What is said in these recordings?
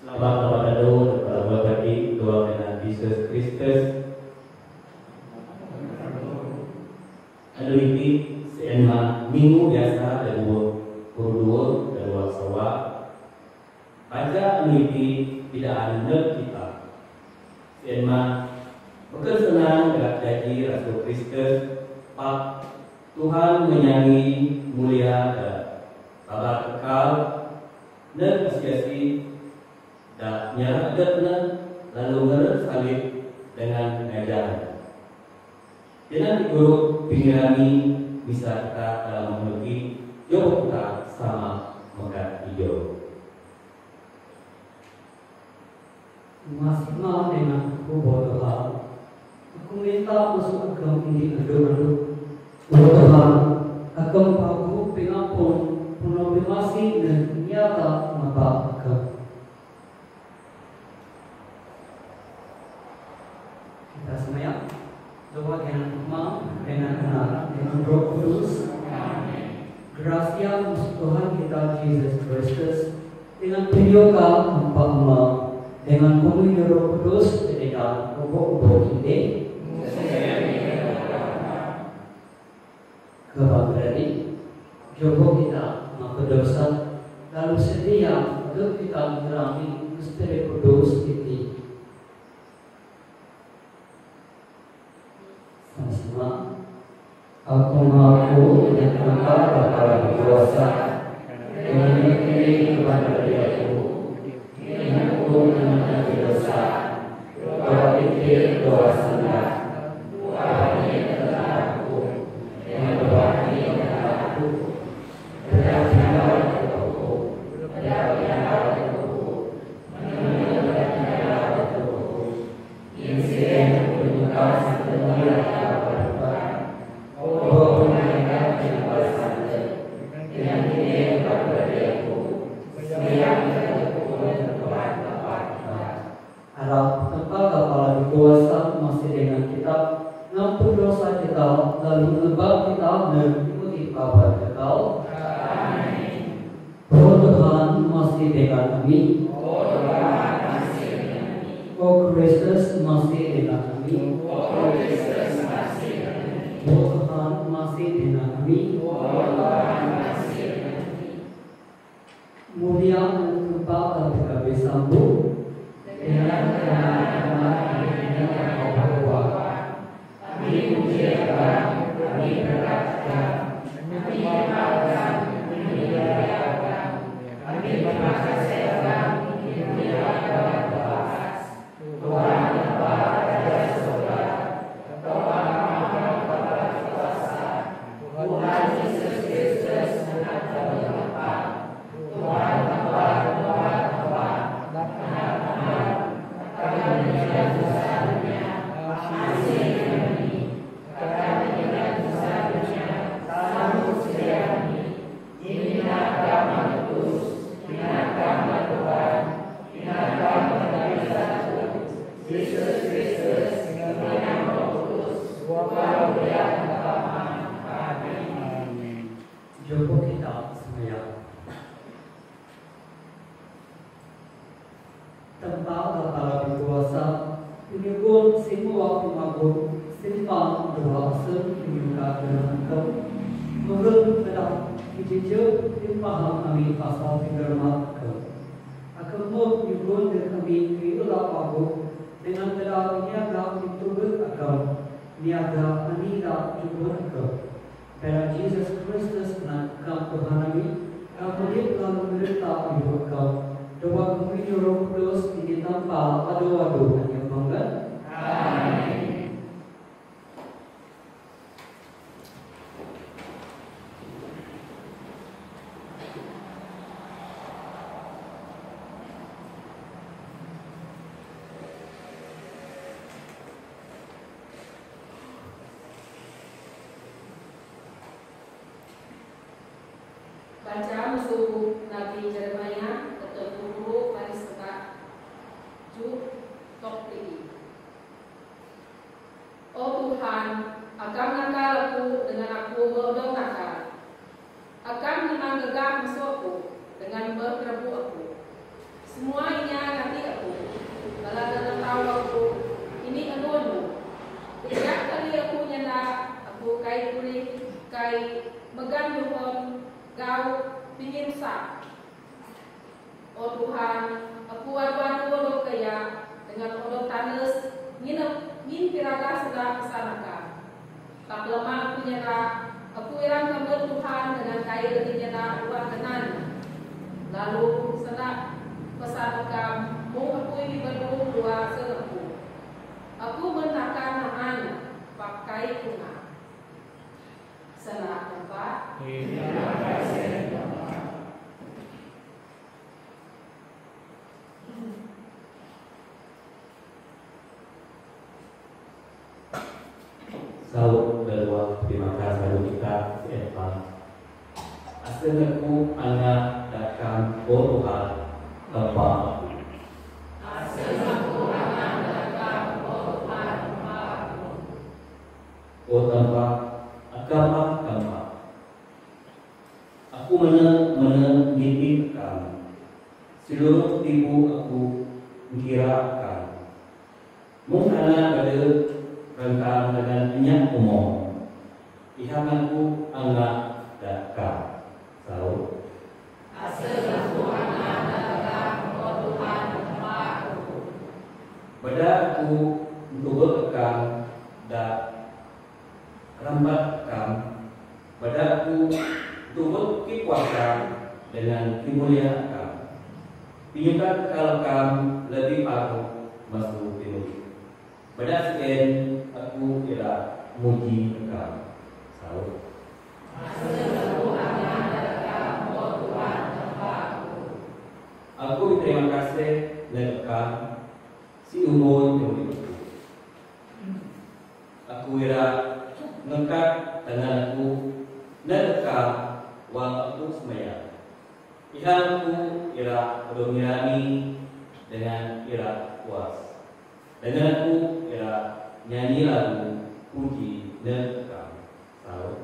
Selamat kepada bagi Tuhan dan Yesus Kristus. Anu ini sema minggu biasa dan dua sawa. Pada anu ini tidak ada kita. Sema berkesenang dengan janji Rasul Kristus. Pak Tuhan menyanyi mulia dan tabah kekal dan asiasi dan nyara adatnya lalu salib dengan ajaran. Dengan guru pingirani bisa kita dalam memiliki jauh kita sama megat hijau. Masih dengan aku Tuhan, aku minta masuk agama ini adu-adu. Tuhan, agama aku pengampun penuh masih dan nyata mata agama. Kita semuanya doa dengan Bapa, dengan Anak, dengan Roh Kudus. Gracia Tuhan kita Yesus Kristus dengan penyokal Bapa dengan komunion Roh Kudus dengan ubah kita. Kebahagiaan jodoh kita berdosa lalu sedia untuk kita mengalami misteri kudus itu. Sama aku mengaku dan Engkau Bapa berkuasa dengan ini kepada diriku dengan aku menangani dosa doa pikir doa senang doa ini adalah aku dengan doa ini adalah aku berdoa aku berdoa aku mengenai aku insiden menyukai sepenuhnya kuasa masih dengan kita, ngampun dosa kita, lalu lebah kita mengikuti kabar kita. Oh Tuhan masih dengan kami. Oh Kristus masih dengan kami. Oh Tuhan masih dengan kami. Mulia dan tempat dan kami sambung dengan Yesus Kristus dan Tuhan kami, kami lalu menderita hidup kau. Doa kami Roh Kudus ini tanpa adu-adu yang bangga. Amin. Baca musuh Nabi Jeremia, Kai megang yuhon gau pingin sak. Oh Tuhan, aku adu-adu lo kaya dengan odot tanes ngin piraga sedang kesanakan. Tak lama aku nyerah, aku irang kamu Tuhan dengan kaya dengan nyerah uang kenan. Lalu sedang pesanakan, mau aku ini berdua dua selepu. Aku menakan nahan pakai bunga. Senang tempat. Terima kasih. Saud berdoa terima kasih kita Tuhan. Asal aku anak datang Tuhan tempat. Asal aku anak datang Tuhan tempat. Oh tempat agama. Aku menitipkan seluruh tipu aku mengkirakan. Mungkin pada rentang dengan minyak umum. Iham aku anak dakar. Saud. Asal aku anak dakar Tuhan tempatku. Pada aku untuk berkam dan rambatkan. Pada aku untuk berkuasa dengan kemuliaan. Pinjamkan kalkam lebih aku masuk timur. Pada sekian aku tidak muji engkau. Saud. Aku berterima kasih engkau si umur yang itu. Aku tidak ngangkat tangan aku engkau wang aku semaya. Ihangku ira berdomirani dengan ira puas. Dengan aku ira nyanyi lagu puji dan engkau. Saud.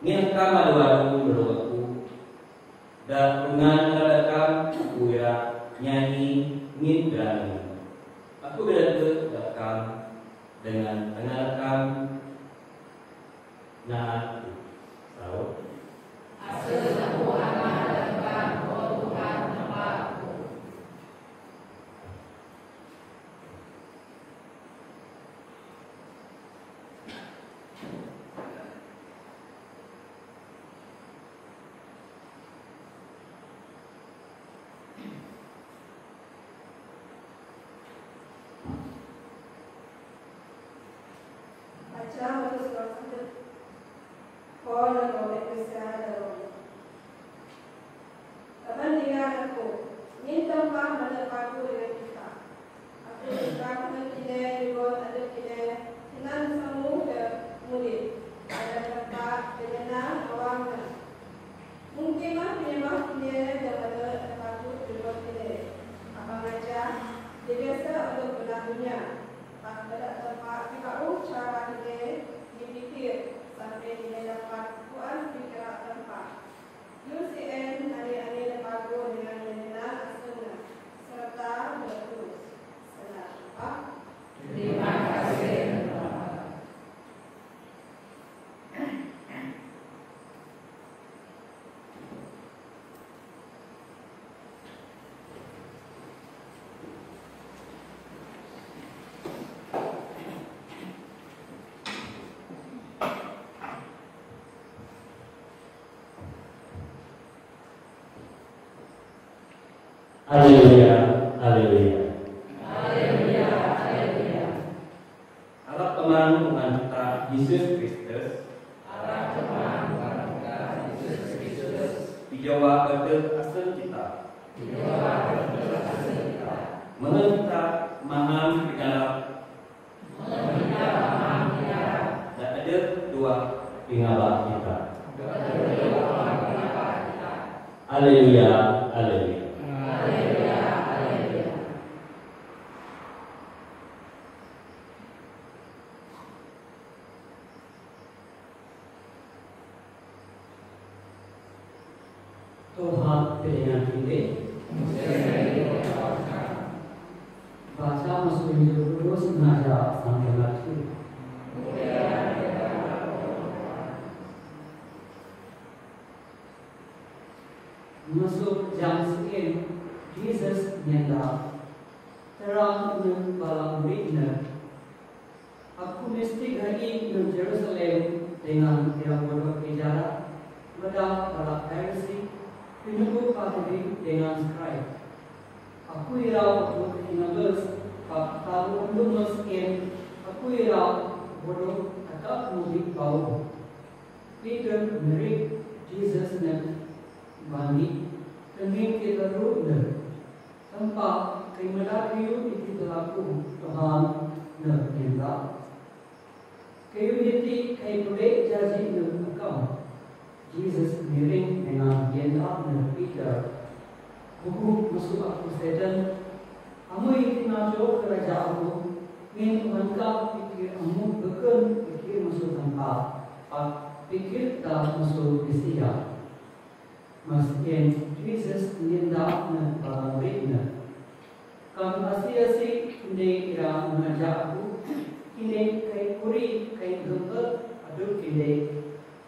Ngin kama doaku berdoaku dan dengan rekam aku ira nyanyi ngin berani. Aku berdoa rekam dengan rekam nah Saud. Haleluya, haleluya. Haleluya, haleluya. Allah teman kita Yesus Kristus. Allah teman kita Yesus Kristus. Dijawab betul asal kita. Dijawab betul asal kita. Meminta maham digarap. Meminta maham digarap. Dan ada dua pengabak kita. Haleluya, haleluya. Tuhan dengan kita baca masuk Injil Kudus mengajar sampai lagi. Masuk jam sekian, Jesus nyata terang bala muridnya. Aku mesti pergi ke Jerusalem dengan dia bodoh bicara, pada bala Farisi, penunggu padri dengan scribe. Aku irau untuk 15 tahun untuk meskin. Aku irau bodoh agak mudik bau. Peter merik Jesus dan bani demi kita rudder. Tempat kemana kayu itu berlaku Tuhan nerenda. Kayu itu kayu boleh jadi nerkam. Jesus miring dengan jendela Peter. Buku masuk aku sedang. Amu itu najo kerajaanmu. Min mengkap pikir amu bukan pikir masuk tempat. Pikir tak masuk Asia. Meski Jesus nindak para muridnya. Kam Asia kini ira mengajak aku. Kini kai kuri kai gambar aduk kini.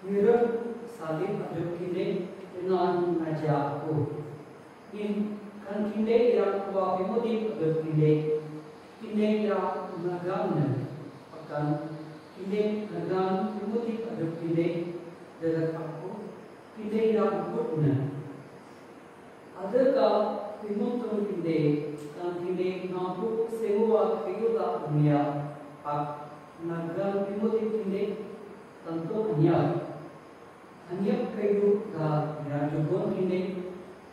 Mirip salib aduk kini dengan mengajak aku. Kan kini ira kuah pemudi aduk kini. Kini ira menagangnya. Akan kini nagang pemudi aduk kini dekat aku. Kini ira ukutnya. Adakah pimuntun kini kan kini mampu sewa kayulah dunia. Nagang pemudi kini tentu hanya kayu ka dirajukon kini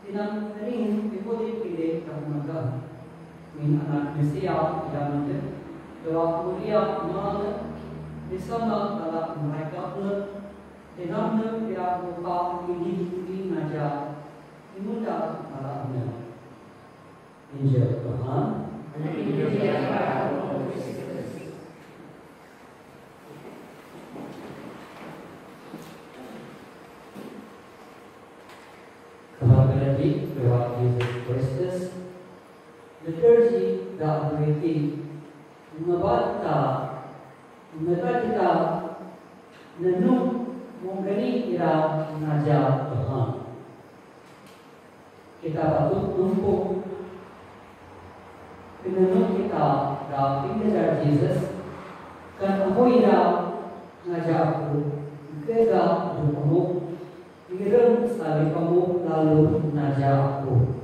tinang ring pemudi kini karnaga min anak Mesia yang doa mulia mal bersama dalam mereka pun denamnya dia lupa ini ngajar imunda malamnya. Injil Tuhan. Kehadiran Tuhan Yesus Kristus, liturgi dan berarti membaca kita nenung mengenai ira mengajar Tuhan. Kita patut numpuk penenung kita dalam mengajar Jesus. Kan aku ira mengajar aku, kita bertemu. Kirim sekali kamu lalu mengajar aku.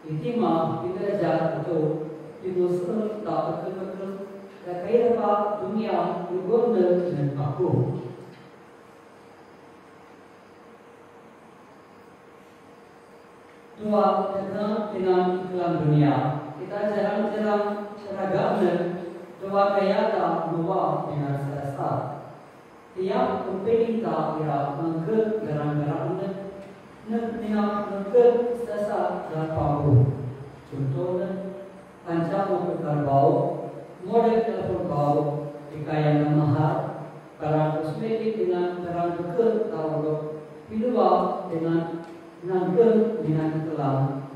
Itimah kita ajar itu dinusul tak betul-betul kaya apa dunia digondol dengan aku. Dua dengan iklan dunia kita jarang-jarang seragamnya. Dua kaya tak dua dengan selesa. Tiap company tak ia mengke garang-garangnya dengan mengke sesa dan pabu. Contohnya panca mengkar bau, model telefon bau, dikaya mahal, barang kosmetik dengan barang ke tahu, pilua dengan dengan kelam,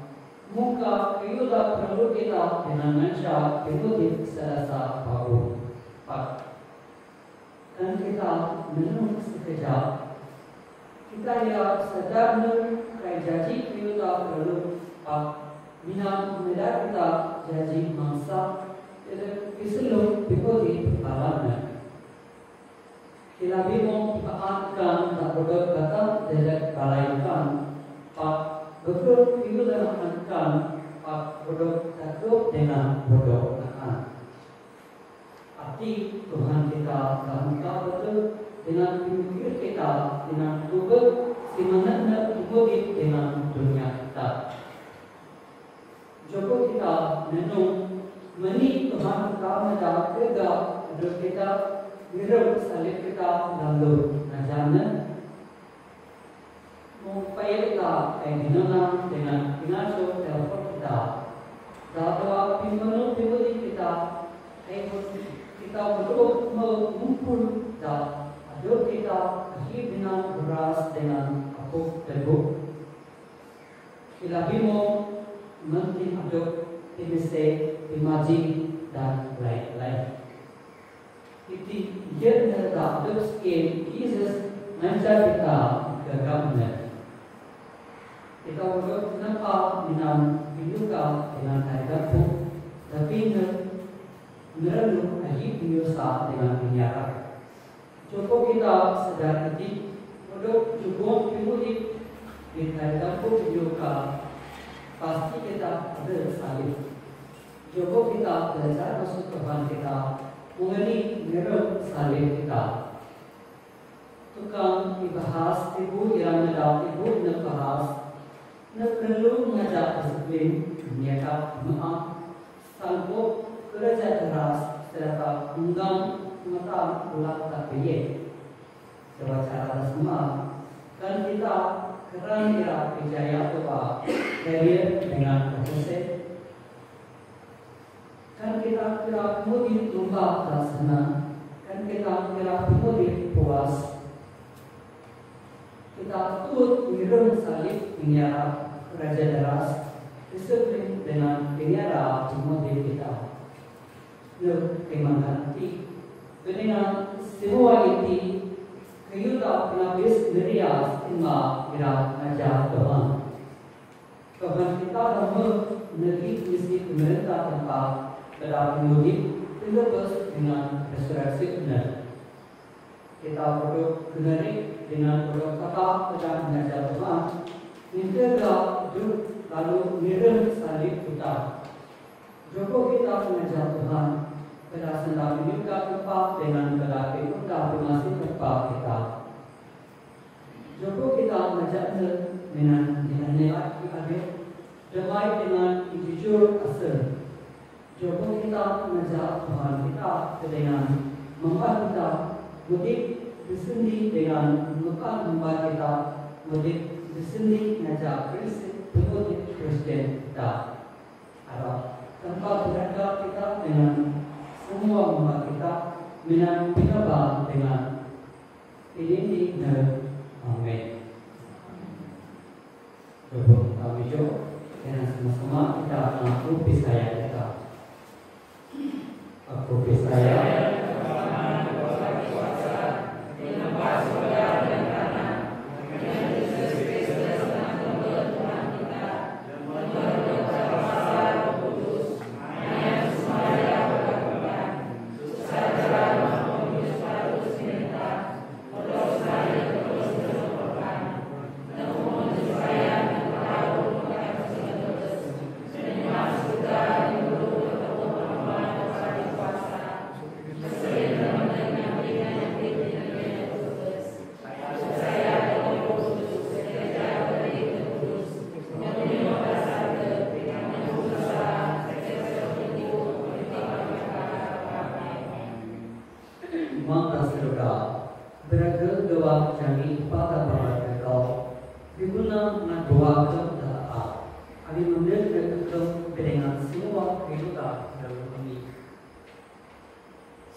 muka kayulah perlu kita dengan manusia penuh sesa bau. Dan kita menung sekejap. Kita lihat sedarnya kaya janji kita perlu minat medar kita janji mangsa jadi keseluruh pihak alamnya. Kita bingung dipaatkan tak bodoh kata dari balaikan betul itu dalam akan bodoh takut dengan bodoh akan. Arti Tuhan kita dalam betul dengan pikir kita dengan tubuh sebenarnya hidup dengan dunia kita. Joko kita menung meni Tuhan kita menjawab kerja kita hidup salib kita lalu najarnya mengupaya kita dengan pengasuh telepon kita. Dalam pimpinan kita kita betul mengumpul dan aduk kita dengan beras dengan apuk teguh. Kita bimo mesti aduk bisa imaji dan lain-lain. Itu dia terdapat dalam Jesus mengajar kita kegambar. Kita urut nampak dengan juga dengan harga pun, tapi merenung lagi biasa dengan penyiaran. Cukup kita sedar hati, untuk cukup dimulai di harga pun juga pasti kita ada salib. Cukup kita belajar masuk Tuhan kita, mengenai merek salib kita. Tukang dibahas, ibu yang ada, ibu nak bahas, nak perlu mengajak disiplin, menyakap maaf, sanggup kerja keras, serta undang mata ulat tak biye. Sebab cara semua, kan kita kerana kira percaya tua, karier dengan proses. Kan kita kira kemudian lomba dan senang, kan kita kira kemudian puas. Kita turut mengirim salib penyiara Raja Deras, disiplin dengan penyiara kemudian kita. Lalu kemanganti, dengan semua itu, kayuda penabis merias inma ira Raja Tuhan. Tuhan kita nama negeri mesti pemerintah tempat pada pemudik terlepas dengan resurreksi benar. Kita perlu menarik dengan produk kata pada mengajar Tuhan. Minta hidup lalu mirim salib kita. Joko kita mengajar Tuhan pada sedang menyuka tempat dengan pada kita masih tempat kita. Joko kita mengajar dengan nilai akhir damai dengan jujur asal. Joko kita mengajar Tuhan kita dengan membuat kita mudik bersendi dengan membuat kita mudik bersendi mengajar prinsip mudik Kristen kita. Ada tempat berada kita dengan semua membuat kita dengan pinabah dengan ini amin. Coba kami coba dengan sama-sama kita mengaku pisaya kita. Aku pisaya.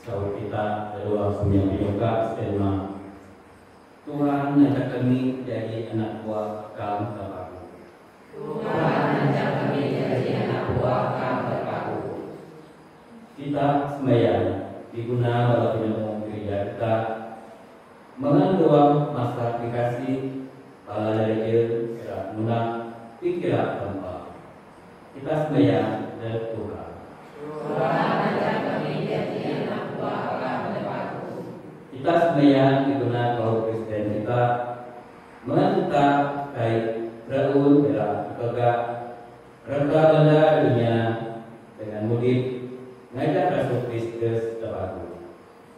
Saud kita kedua punya biloka selma Tuhan ajak kami jadi anak buah kamu terpaku. Tuhan ajak kami jadi anak buah kamu terpaku. Kita sembahyang diguna dalam penyambung gereja kita mengandung masa dikasih pala dari kira guna pikiran tempat. Kita sembahyang dari Tuhan. Tuhan ajak kami jadi anak buah kamu terpaku. Kita sembahyang diguna kaum Kristen kita menentang kait berun bela tegak reka benda dunia dengan mudik ngajak Rasul Kristus terpaku.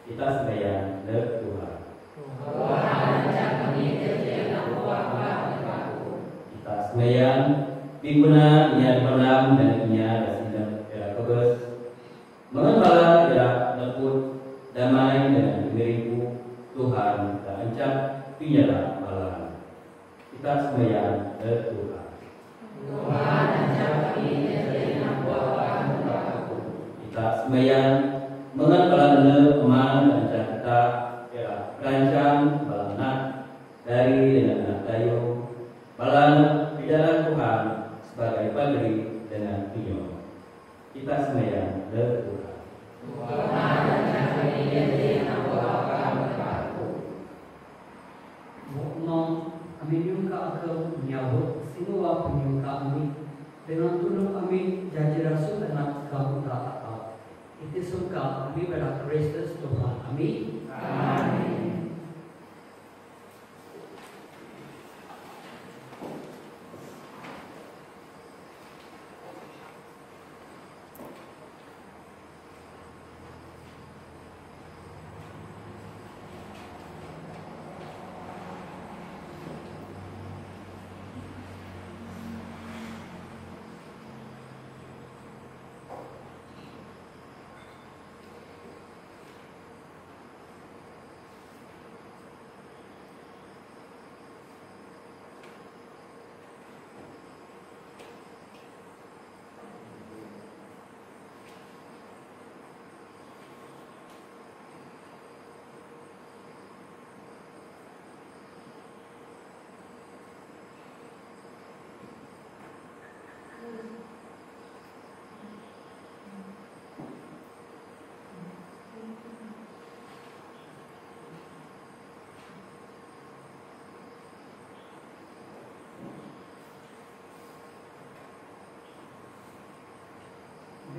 Kita sembahyang dari Tuhan. Tuhan ajak kami jadi anak buah kamu terpaku. Kita sembahyang diguna niat malam dan niat sidang era kebes mengembala era neput damai dengan miriku Tuhan tak ancam pinyala malam. Kita sembahyang dari Tuhan. Tuhan ajak kami jadi anak buah kamu terpaku. Kita sembahyang mengembala eman dan kita era rancang balanak dari dengan anak dayu balan di dalam Tuhan sebagai pagri dengan pinyo. Kita sembahyang berdoa. Amin yung kaagaw menyambut semua penyuka kami dengan tolong kami janji rasul anak kamu tak tahu. Itu suka kami pada Kristus Tuhan. Amin. Amin.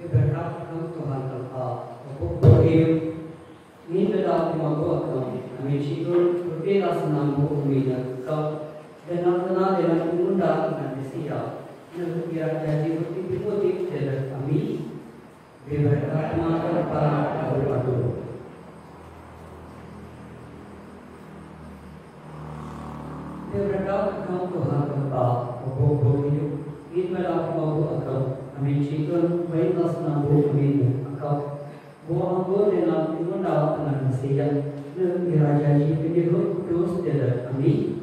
Berkat Tuhan Allah, Tuhan ini adalah pemabuat kami. Kami cikgu berbeda senang berumina kau dengan kenal dengan undang dan disia. Negara jadi putih-putih dari kami. Berkat mata para berpadu. Berkat Tuhan Allah, Tuhan ini adalah pemabuat kau. Kami cikgu baiklah senang berumina kau. Buang dengan undang dengan disia. Negara jadi putih-putih dari kami.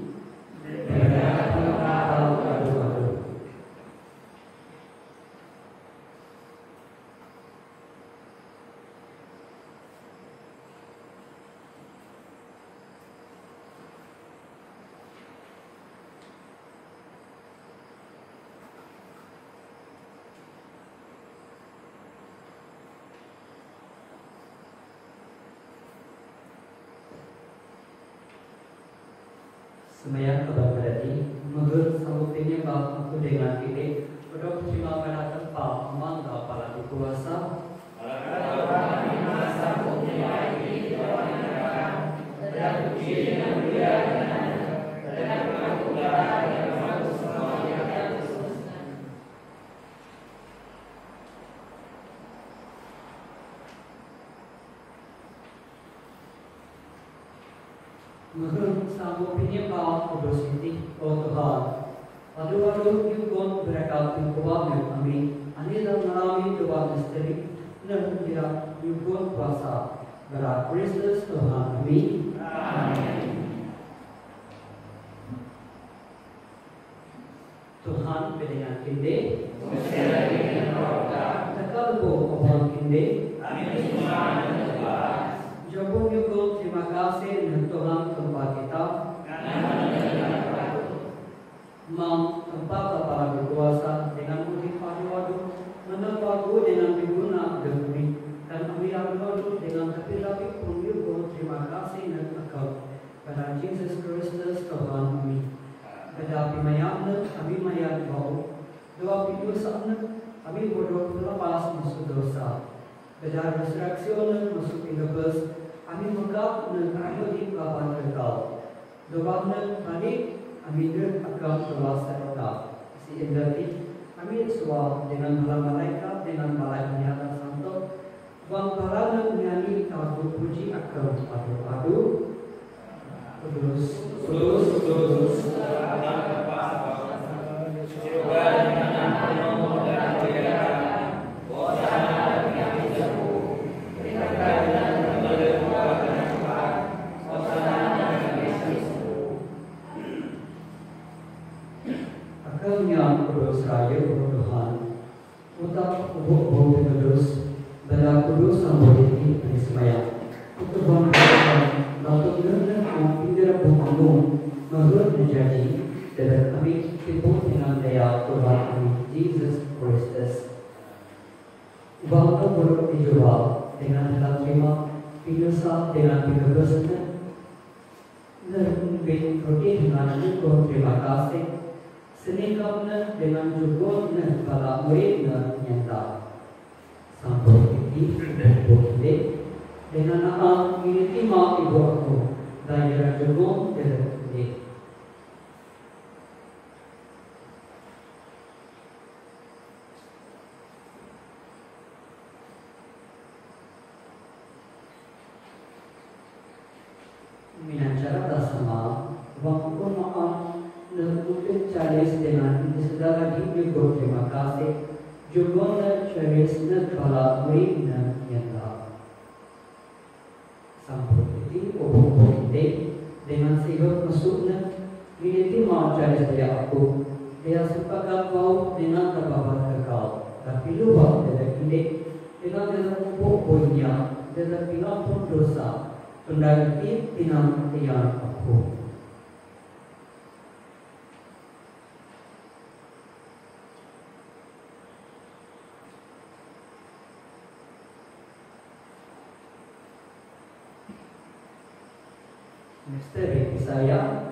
Berkat mata para berpadu. Semaya keberkati, menurut sambutnya bab aku dengan titik, berdoa terima pada tempat mangga para kuasa. Menurut sambutnya bab kudus ini, oh Tuhan, adu-adu yukon berkat kuatnya kami, anilah mengalami doa misteri dan kira yukon kuasa berat Kristus Tuhan kami. Amin. Tuhan dengan kinde, tekal bo obon kinde. Amin. Jabung yukon terima kasih dan Tuhan tempat kita. Mam tempat para berkuasa dengan mudik padu-padu menempatku dengan diguna demi dan kami adu dengan tapi pun yukon terima kasih dan engkau pada Yesus Kristus Tuhan kami. Pada pimayamna kami mayat bau doa pidusan kami bodoh lepas musuh dosa. Pada resurrection masuk indobus kami megap dan kami kawan kekal. Doakan balik kami akan kuasa kekal. Si endati kami suah dengan para malaikat dengan malaikat nyata santo. Bang para nyanyi tahu puji akan padu-padu. Kudus. Akalnya kudus raya Tuhan, utak ubuk kudus, benda kudus sambut ini semaya. Untuk bangsa lalu dengan pinggir panggung menurut menjadi dan kami timbul dengan daya Tuhan kami Yesus Kristus. Waktu buruk dijual dengan dalam terima pilusa dengan pinggabusnya Nerbin roti dengan syukur terima kasih Senikapnya dengan syukurnya pada muridnya nyata Sampai ini boleh dengan anak ini terima ibu aku Dan jalan syukur jalan ini Minancara bersama Wangkun maaf Nerbukin caris dengan Segala dibuat terima kasih Juga caris Nerkala muridnya nyata Sampai ini Obok ini Dengan sehingga masuknya Ini timah caris dari aku Dia sepakat mau Dengan terbabat kekal Tapi lupa dari ini Dengan dalam obok-oboknya Dalam pengampun dosa Pendaki tinam tiang aku. Misteri saya.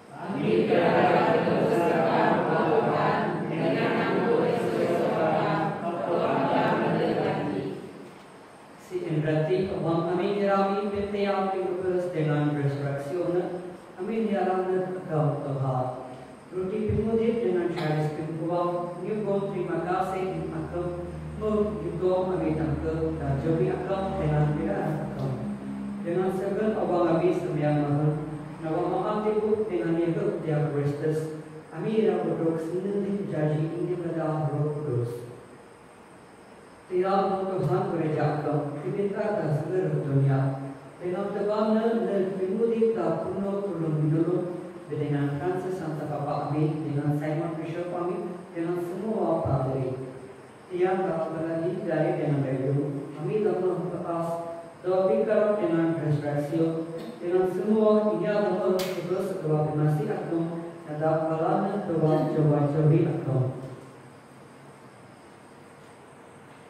Kami berharap bersama Tuhan dengan anggur sesuatu Tuhan mendekati. Si berarti abang kami dirami yang dibers dengan resurrection kami diarahkan ke Tuhan. Roti pemujit dengan caris pembuang nyugon terima kasih akan menjugo kami tangke dan jobi akan dengan pilihan akan dengan segala abang kami sembiang mahal nawang maaf dibuk dengan hidup dia Kristus kami yang berduk sendiri janji ini pada Roh Kudus. Tidak Tuhan gereja akan diminta dan seluruh dunia dengan tebangnya dan pemudi tak penuh tolong menolong dengan Francis Santa Papa kami dengan Simon Bishop kami dengan semua padri yang tak berlari dari dengan radio kami dapat lepas doa pikir dengan resurrection dengan semua ia dapat terus doa masih akan ada kalanya doa coba-coba akan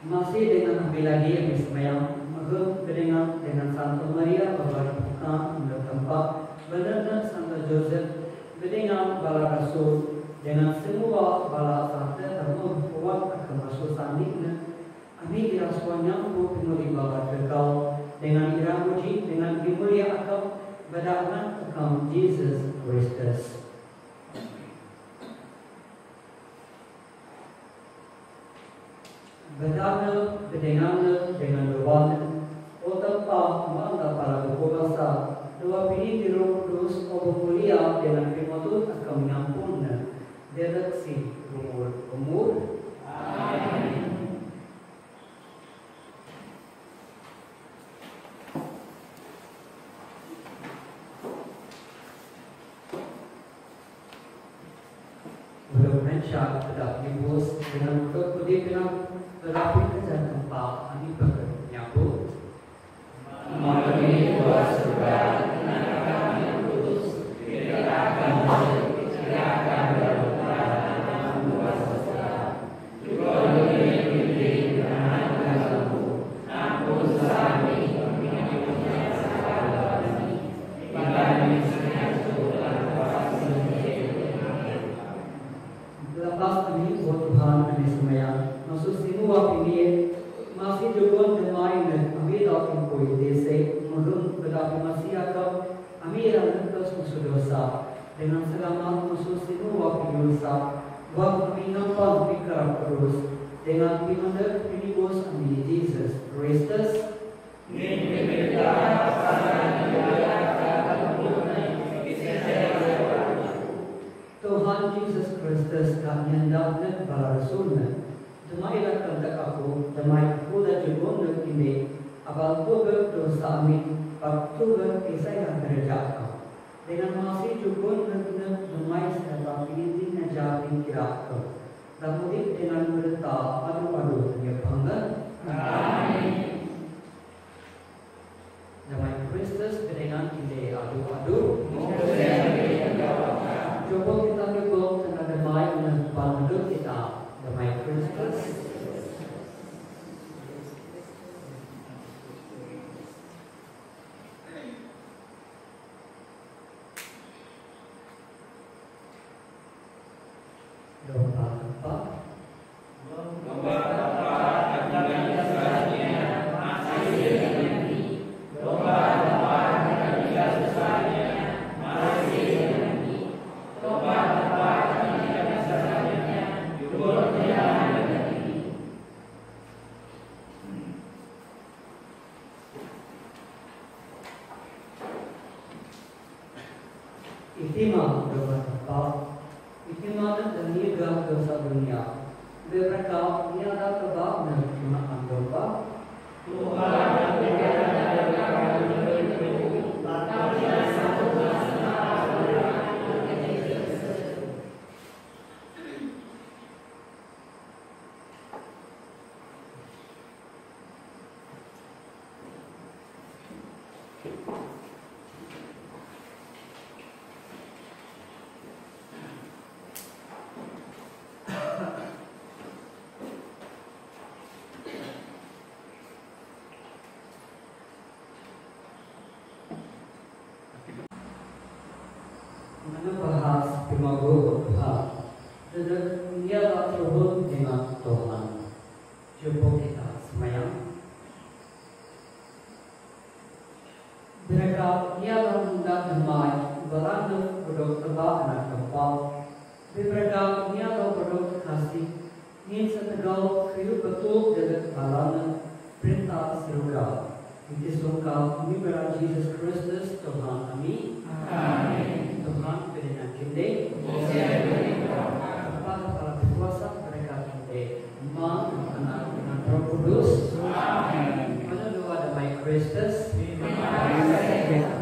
masih dengan ambil lagi yang semayang Mahal dengan Santa Maria Bapa Bukan Untuk tempat benar Santa Joseph dengan bala rasul dengan semua bala santa termohon kuat akan masuk sandiknya kami dirasuannya untuk penuhi bapa terkau dengan irang muji dengan dimulia akam berdaulat akam Jesus Kristus. Berdaulat dengan doanya otak manda para berkuasa dua pilih di Roh Kudus obor mulia dengan firman akan mengampunnya dereksi umur. Amin. Syak tetap dibus dengan kemudian terapi kerja tempat ini bernyabut. Mengenai buah surga dengan kami kudus kita akan berperan buah surga. Juga lebih dengan kasihmu, ampun kami punya segala ini. Bagi lepas kami buat Tuhan kami semayang masuk semua ini masih juga dengan kami dapat koi desa menurut berdapat masih akan kami yang terus musuh dosa dengan selama musuh semua dosa waktu kami nampak pikir terus dengan pimandak pinibus kami Jesus Kristus Tuhan Yesus Kristus kami hendaknya para rasulnya. Demailah kehendak aku, demai aku dan juga untuk ini. Abang tu berdosa amin, waktu berkisah yang kerja dengan masih juga untuk demai serta pilih najarin kira aku. Dan mudik dengan berita adu-adu dia bangga. Amin. Demai Kristus dengan ini adu-adu. Coba kita juga tentang damai dengan hidup kita, damai Kristus. Doa Bapa. Ikhtimam doa Bapa. Ikhtimam dan niaga dosa dunia. Berkah niaga kebab dan ikhtimam doa. Menebahas Pimago Tuhan dan niaga terhubung dengan Tuhan. Coba kita semayang. Mereka niaga muda damai beranda produk kebab anak kebab. Mereka niaga produk kasih ingin setegal hidup betul dengan balana perintah surga. Itu sungkaw ini berada Yesus Kristus Tuhan kami. Amin. Tuhan berikan kinde. Bapa kepala berkuasa mereka kinde. Imam anak dengan Roh Kudus. Amin. Pada doa damai Kristus. Amin.